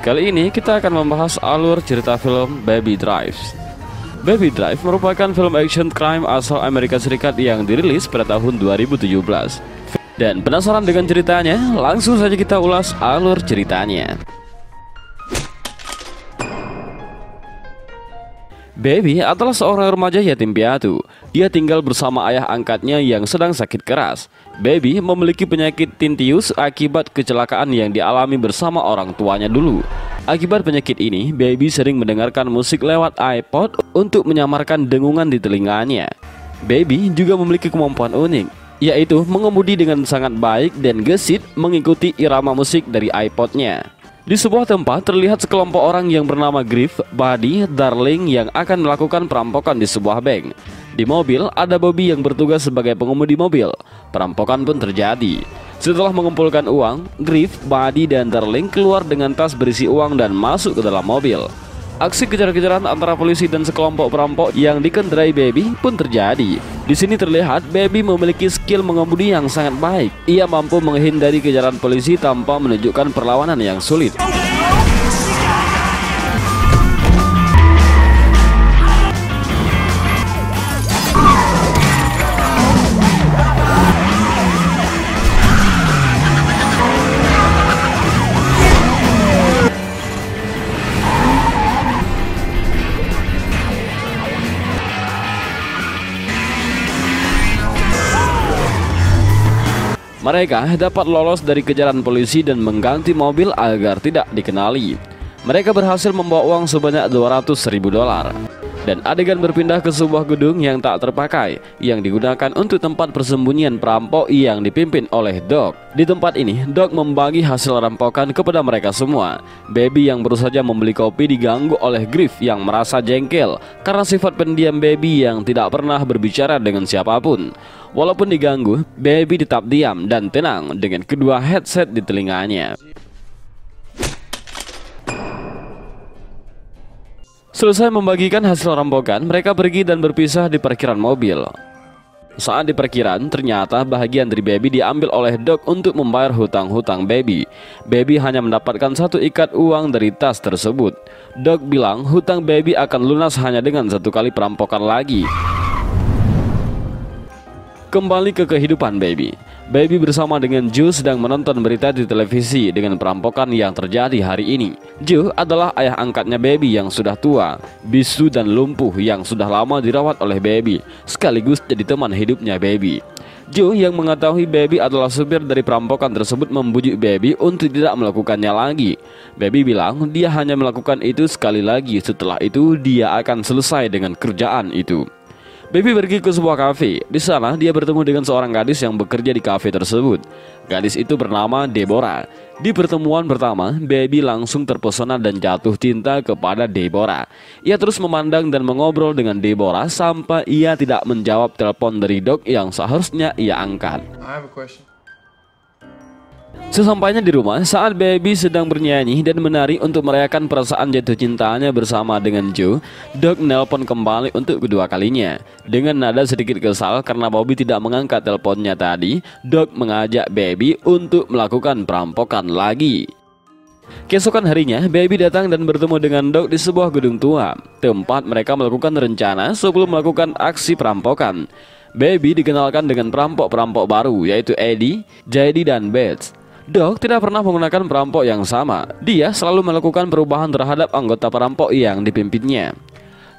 kali ini kita akan membahas alur cerita film Baby Drive. Baby Drive merupakan film action crime asal Amerika Serikat yang dirilis pada tahun 2017. Dan penasaran dengan ceritanya? Langsung saja kita ulas alur ceritanya. Baby adalah seorang remaja yatim piatu. Dia tinggal bersama ayah angkatnya yang sedang sakit keras. Baby memiliki penyakit tinnitus akibat kecelakaan yang dialami bersama orang tuanya dulu. Akibat penyakit ini, Baby sering mendengarkan musik lewat iPod untuk menyamarkan dengungan di telinganya. Baby juga memiliki kemampuan unik, yaitu mengemudi dengan sangat baik dan gesit mengikuti irama musik dari iPodnya. Di sebuah tempat terlihat sekelompok orang yang bernama Griff, Buddy, Darling yang akan melakukan perampokan di sebuah bank. Di mobil ada Bobby yang bertugas sebagai pengemudi mobil. Perampokan pun terjadi. Setelah mengumpulkan uang, Griff, Buddy, dan Darling keluar dengan tas berisi uang dan masuk ke dalam mobil. Aksi kejar-kejaran antara polisi dan sekelompok perampok yang dikendarai Baby pun terjadi. Di sini terlihat Baby memiliki skill mengemudi yang sangat baik. Ia mampu menghindari kejaran polisi tanpa menunjukkan perlawanan yang sulit. Mereka dapat lolos dari kejaran polisi dan mengganti mobil agar tidak dikenali. Mereka berhasil membawa uang sebanyak $200.000. Dan adegan berpindah ke sebuah gedung yang tak terpakai, yang digunakan untuk tempat persembunyian perampok yang dipimpin oleh Doc. Di tempat ini, Doc membagi hasil rampokan kepada mereka semua. Baby yang baru saja membeli kopi diganggu oleh Griff yang merasa jengkel karena sifat pendiam Baby yang tidak pernah berbicara dengan siapapun. Walaupun diganggu, Baby tetap diam dan tenang dengan kedua headset di telinganya. Selesai membagikan hasil rampokan, mereka pergi dan berpisah di parkiran mobil. Saat di parkiran, ternyata bahagian dari Baby diambil oleh Doc untuk membayar hutang-hutang Baby. Baby hanya mendapatkan satu ikat uang dari tas tersebut. Doc bilang hutang Baby akan lunas hanya dengan satu kali perampokan lagi. Kembali ke kehidupan Baby. Baby bersama dengan Joe sedang menonton berita di televisi dengan perampokan yang terjadi hari ini. Joe adalah ayah angkatnya Baby yang sudah tua, bisu dan lumpuh yang sudah lama dirawat oleh Baby, sekaligus jadi teman hidupnya Baby. Joe yang mengetahui Baby adalah supir dari perampokan tersebut membujuk Baby untuk tidak melakukannya lagi. Baby bilang dia hanya melakukan itu sekali lagi, setelah itu dia akan selesai dengan kerjaan itu. Baby pergi ke sebuah kafe. Di sana dia bertemu dengan seorang gadis yang bekerja di kafe tersebut. Gadis itu bernama Deborah. Di pertemuan pertama, Baby langsung terpesona dan jatuh cinta kepada Deborah. Ia terus memandang dan mengobrol dengan Deborah sampai ia tidak menjawab telepon dari Doc yang seharusnya ia angkat. Sesampainya di rumah, saat Baby sedang bernyanyi dan menari untuk merayakan perasaan jatuh cintanya bersama dengan Joe, Doc nelpon kembali untuk kedua kalinya. Dengan nada sedikit kesal karena Bobby tidak mengangkat teleponnya tadi, Doc mengajak Baby untuk melakukan perampokan lagi. Keesokan harinya, Baby datang dan bertemu dengan Doc di sebuah gedung tua, tempat mereka melakukan rencana sebelum melakukan aksi perampokan. Baby dikenalkan dengan perampok-perampok baru, yaitu Eddie, JD, dan Bates. Doc tidak pernah menggunakan perampok yang sama. Dia selalu melakukan perubahan terhadap anggota perampok yang dipimpinnya.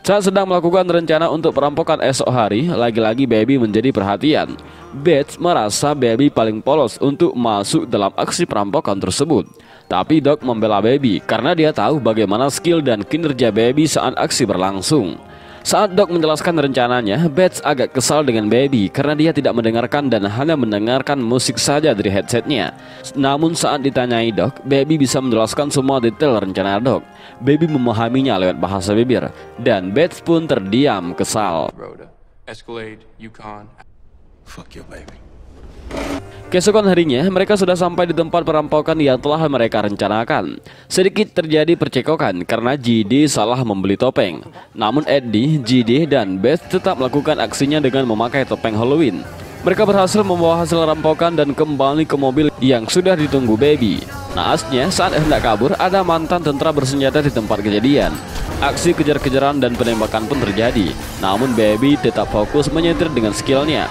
Saat sedang melakukan rencana untuk perampokan esok hari, lagi-lagi Baby menjadi perhatian. Bates merasa Baby paling polos untuk masuk dalam aksi perampokan tersebut. Tapi Doc membela Baby karena dia tahu bagaimana skill dan kinerja Baby saat aksi berlangsung. Saat Doc menjelaskan rencananya, Bates agak kesal dengan Baby karena dia tidak mendengarkan dan hanya mendengarkan musik saja dari headsetnya. Namun saat ditanyai Doc, Baby bisa menjelaskan semua detail rencana Doc. Baby memahaminya lewat bahasa bibir, dan Bates pun terdiam kesal. Keesokan harinya, mereka sudah sampai di tempat perampokan yang telah mereka rencanakan. Sedikit terjadi percekokan karena JD salah membeli topeng. Namun Eddie, JD, dan Beth tetap melakukan aksinya dengan memakai topeng Halloween. Mereka berhasil membawa hasil rampokan dan kembali ke mobil yang sudah ditunggu Baby. Naasnya, saat hendak kabur, ada mantan tentara bersenjata di tempat kejadian. Aksi kejar-kejaran dan penembakan pun terjadi. Namun Baby tetap fokus menyetir dengan skillnya.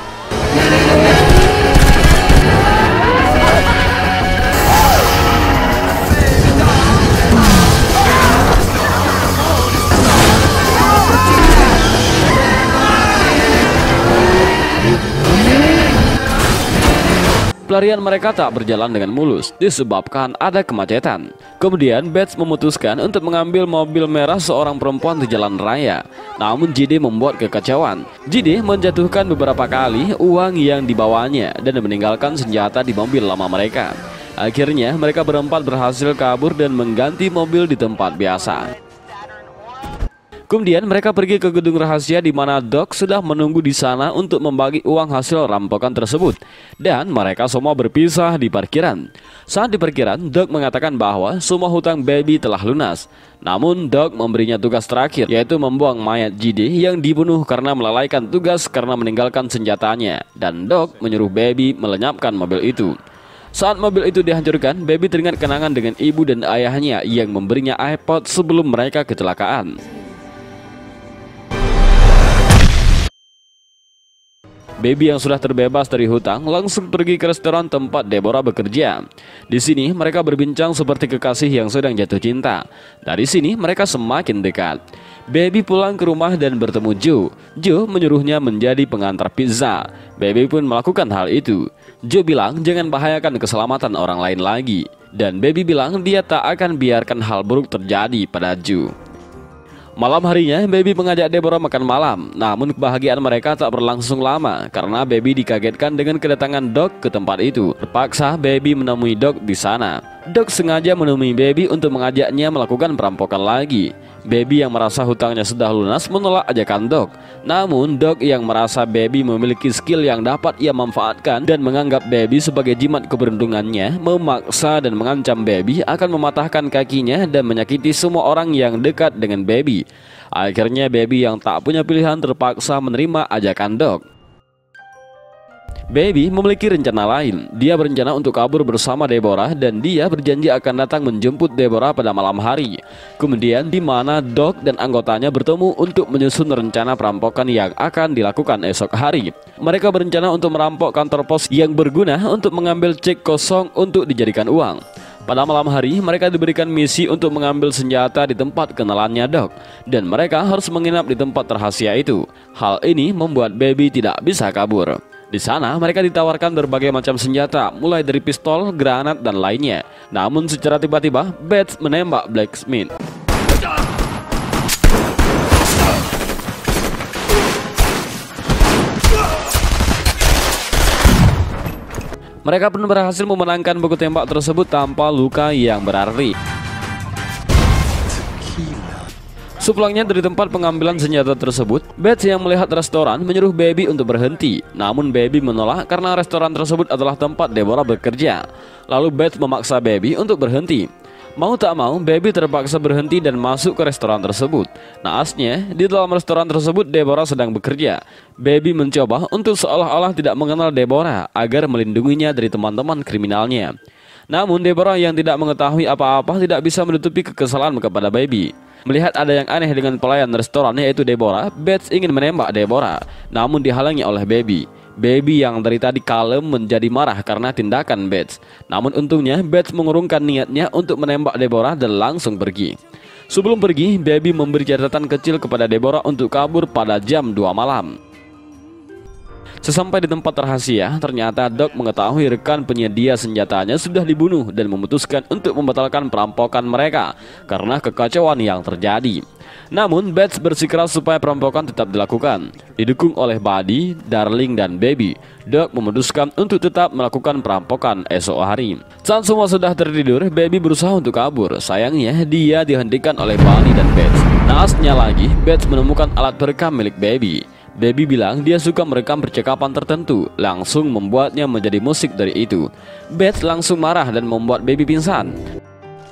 Pelarian mereka tak berjalan dengan mulus disebabkan ada kemacetan. Kemudian Bats memutuskan untuk mengambil mobil merah seorang perempuan di jalan raya. Namun JD membuat kekacauan. JD menjatuhkan beberapa kali uang yang dibawanya dan meninggalkan senjata di mobil lama mereka. Akhirnya mereka berempat berhasil kabur dan mengganti mobil di tempat biasa. Kemudian mereka pergi ke gedung rahasia di mana Doc sudah menunggu di sana untuk membagi uang hasil rampokan tersebut. Dan mereka semua berpisah di parkiran. Saat di parkiran, Doc mengatakan bahwa semua hutang Baby telah lunas. Namun Doc memberinya tugas terakhir, yaitu membuang mayat JD yang dibunuh karena melalaikan tugas karena meninggalkan senjatanya. Dan Doc menyuruh Baby melenyapkan mobil itu. Saat mobil itu dihancurkan, Baby teringat kenangan dengan ibu dan ayahnya yang memberinya iPod sebelum mereka kecelakaan. Baby yang sudah terbebas dari hutang langsung pergi ke restoran tempat Deborah bekerja. Di sini mereka berbincang seperti kekasih yang sedang jatuh cinta. Dari sini mereka semakin dekat. Baby pulang ke rumah dan bertemu Joe. Joe menyuruhnya menjadi pengantar pizza. Baby pun melakukan hal itu. Joe bilang jangan bahayakan keselamatan orang lain lagi. Dan Baby bilang dia tak akan biarkan hal buruk terjadi pada Joe. Malam harinya, Baby mengajak Deborah makan malam. Namun kebahagiaan mereka tak berlangsung lama karena Baby dikagetkan dengan kedatangan Doc ke tempat itu. Terpaksa Baby menemui Doc di sana. Doc sengaja menemui Baby untuk mengajaknya melakukan perampokan lagi. Baby yang merasa hutangnya sudah lunas menolak ajakan Doc. Namun Doc yang merasa Baby memiliki skill yang dapat ia manfaatkan dan menganggap Baby sebagai jimat keberuntungannya, memaksa dan mengancam Baby akan mematahkan kakinya dan menyakiti semua orang yang dekat dengan Baby. Akhirnya Baby yang tak punya pilihan terpaksa menerima ajakan Doc. Baby memiliki rencana lain. Dia berencana untuk kabur bersama Deborah dan dia berjanji akan datang menjemput Deborah pada malam hari. Kemudian di mana Doc dan anggotanya bertemu untuk menyusun rencana perampokan yang akan dilakukan esok hari. Mereka berencana untuk merampok kantor pos yang berguna untuk mengambil cek kosong untuk dijadikan uang. Pada malam hari, mereka diberikan misi untuk mengambil senjata di tempat kenalannya Doc. Dan mereka harus menginap di tempat rahasia itu. Hal ini membuat Baby tidak bisa kabur. Di sana mereka ditawarkan berbagai macam senjata, mulai dari pistol, granat, dan lainnya. Namun secara tiba-tiba, Bats menembak Blacksmith. Mereka pun berhasil memenangkan baku tembak tersebut tanpa luka yang berarti. Sepulangnya dari tempat pengambilan senjata tersebut, Bats yang melihat restoran menyuruh Baby untuk berhenti. Namun Baby menolak karena restoran tersebut adalah tempat Deborah bekerja. Lalu Bats memaksa Baby untuk berhenti. Mau tak mau, Baby terpaksa berhenti dan masuk ke restoran tersebut. Naasnya, di dalam restoran tersebut Deborah sedang bekerja. Baby mencoba untuk seolah-olah tidak mengenal Deborah agar melindunginya dari teman-teman kriminalnya. Namun Deborah yang tidak mengetahui apa-apa tidak bisa menutupi kekesalan kepada Baby. Melihat ada yang aneh dengan pelayan restoran yaitu Deborah, Bats ingin menembak Deborah, namun dihalangi oleh Baby. Baby yang dari tadi kalem menjadi marah karena tindakan Bats. Namun untungnya Bats mengurungkan niatnya untuk menembak Deborah dan langsung pergi. Sebelum pergi, Baby memberi catatan kecil kepada Deborah untuk kabur pada jam 2 malam. Sesampai di tempat rahasia, ternyata Doc mengetahui rekan penyedia senjatanya sudah dibunuh dan memutuskan untuk membatalkan perampokan mereka karena kekacauan yang terjadi. Namun Bats bersikeras supaya perampokan tetap dilakukan. Didukung oleh Buddy, Darling, dan Baby, Doc memutuskan untuk tetap melakukan perampokan esok hari. Saat semua sudah tertidur, Baby berusaha untuk kabur. Sayangnya dia dihentikan oleh Buddy dan Bats. Naasnya lagi, Bats menemukan alat perekam milik Baby. Baby bilang dia suka merekam percakapan tertentu, langsung membuatnya menjadi musik dari itu. Bats langsung marah dan membuat Baby pingsan.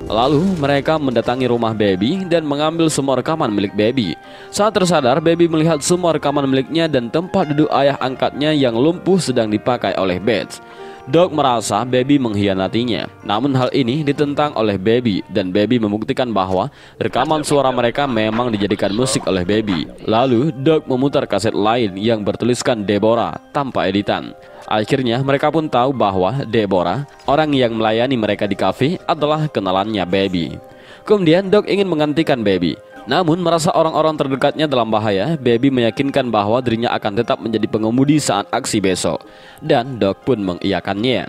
Lalu mereka mendatangi rumah Baby dan mengambil semua rekaman milik Baby. Saat tersadar, Baby melihat semua rekaman miliknya dan tempat duduk ayah angkatnya yang lumpuh sedang dipakai oleh Bates. Doc merasa Baby mengkhianatinya, namun hal ini ditentang oleh Baby dan Baby membuktikan bahwa rekaman suara mereka memang dijadikan musik oleh Baby. Lalu Doc memutar kaset lain yang bertuliskan Deborah tanpa editan. Akhirnya mereka pun tahu bahwa Deborah, orang yang melayani mereka di kafe, adalah kenalannya Baby. Kemudian Doc ingin menggantikan Baby. Namun merasa orang-orang terdekatnya dalam bahaya, Baby meyakinkan bahwa dirinya akan tetap menjadi pengemudi saat aksi besok. Dan Doc pun mengiyakannya.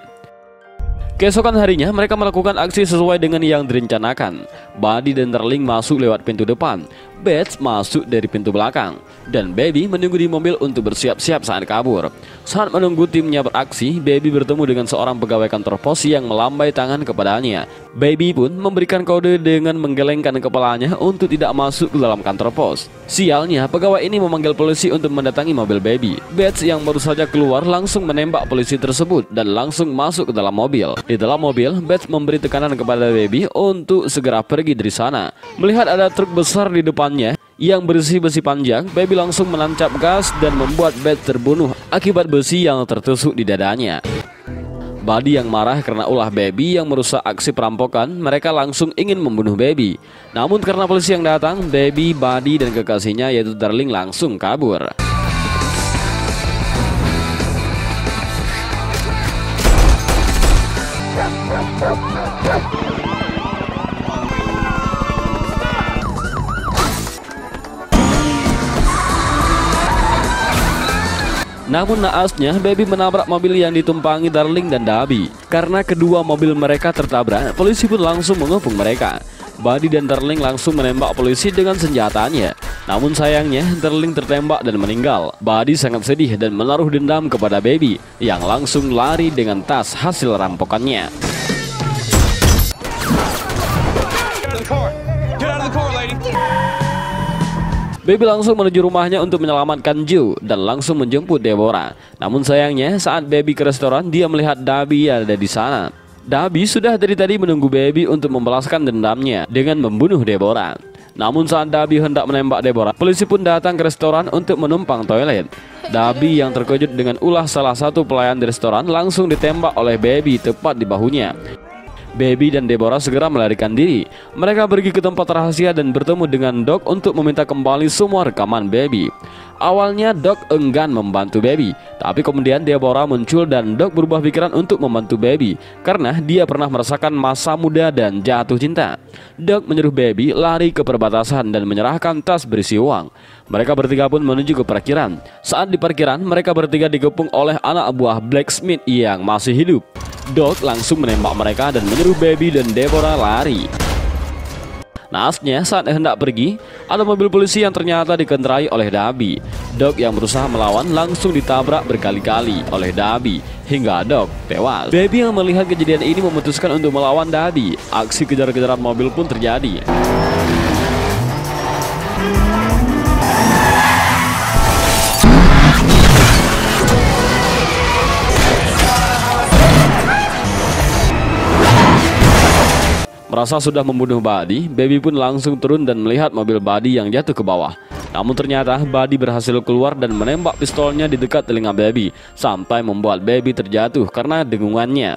Keesokan harinya mereka melakukan aksi sesuai dengan yang direncanakan. Buddy dan Darling masuk lewat pintu depan, Bates masuk dari pintu belakang, dan Baby menunggu di mobil untuk bersiap-siap saat kabur. Saat menunggu timnya beraksi, Baby bertemu dengan seorang pegawai kantor pos yang melambai tangan kepadanya. Baby pun memberikan kode dengan menggelengkan kepalanya untuk tidak masuk ke dalam kantor pos. Sialnya, pegawai ini memanggil polisi untuk mendatangi mobil Baby. Bates yang baru saja keluar langsung menembak polisi tersebut dan langsung masuk ke dalam mobil. Di dalam mobil, Bates memberi tekanan kepada Baby untuk segera pergi dari sana. Melihat ada truk besar di depannya yang berisi besi panjang, Baby langsung menancap gas dan membuat Bates terbunuh akibat besi yang tertusuk di dadanya. Buddy yang marah karena ulah Baby yang merusak aksi perampokan, mereka langsung ingin membunuh Baby. Namun karena polisi yang datang, Baby, Buddy dan kekasihnya yaitu Darling langsung kabur. Namun naasnya, Baby menabrak mobil yang ditumpangi Darling dan Dabi. Karena kedua mobil mereka tertabrak, polisi pun langsung mengepung mereka. Buddy dan Darling langsung menembak polisi dengan senjatanya. Namun sayangnya, Darling tertembak dan meninggal. Buddy sangat sedih dan menaruh dendam kepada Baby, yang langsung lari dengan tas hasil rampokannya. Baby langsung menuju rumahnya untuk menyelamatkan Joe dan langsung menjemput Deborah. Namun sayangnya saat Baby ke restoran, dia melihat Dabi ada di sana. Dabi sudah dari tadi menunggu Baby untuk membalaskan dendamnya dengan membunuh Deborah. Namun saat Dabi hendak menembak Deborah, polisi pun datang ke restoran untuk menumpang toilet. Dabi yang terkejut dengan ulah salah satu pelayan di restoran langsung ditembak oleh Baby tepat di bahunya. Baby dan Deborah segera melarikan diri. Mereka pergi ke tempat rahasia dan bertemu dengan Doc untuk meminta kembali semua rekaman Baby. Awalnya Doc enggan membantu Baby, tapi kemudian Deborah muncul dan Doc berubah pikiran untuk membantu Baby karena dia pernah merasakan masa muda dan jatuh cinta. Doc menyuruh Baby lari ke perbatasan dan menyerahkan tas berisi uang. Mereka bertiga pun menuju ke parkiran. Saat di parkiran, mereka bertiga dikepung oleh anak buah Blacksmith yang masih hidup. Doc langsung menembak mereka dan menyuruh Baby dan Deborah lari. Naasnya saat hendak pergi, ada mobil polisi yang ternyata dikendarai oleh Dabi. Doc yang berusaha melawan langsung ditabrak berkali-kali oleh Dabi hingga Doc tewas. Baby yang melihat kejadian ini memutuskan untuk melawan Dabi. Aksi kejar-kejaran mobil pun terjadi. Merasa sudah membunuh Buddy, Baby pun langsung turun dan melihat mobil Buddy yang jatuh ke bawah. Namun ternyata Buddy berhasil keluar dan menembak pistolnya di dekat telinga Baby, sampai membuat Baby terjatuh karena dengungannya.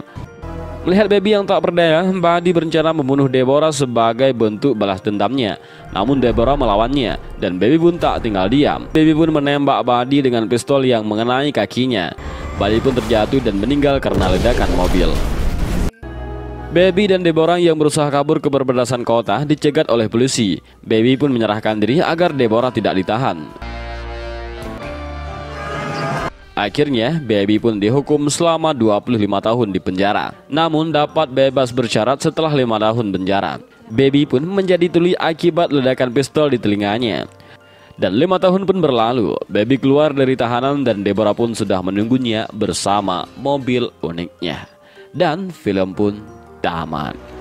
Melihat Baby yang tak berdaya, Buddy berencana membunuh Deborah sebagai bentuk balas dendamnya. Namun Deborah melawannya, dan Baby pun tak tinggal diam. Baby pun menembak Buddy dengan pistol yang mengenai kakinya. Buddy pun terjatuh dan meninggal karena ledakan mobil. Baby dan Deborah yang berusaha kabur ke perbatasan kota dicegat oleh polisi. Baby pun menyerahkan diri agar Deborah tidak ditahan. Akhirnya, Baby pun dihukum selama 25 tahun di penjara. Namun dapat bebas bersyarat setelah 5 tahun penjara. Baby pun menjadi tuli akibat ledakan pistol di telinganya. Dan 5 tahun pun berlalu, Baby keluar dari tahanan dan Deborah pun sudah menunggunya bersama mobil uniknya. Dan film pun tamat.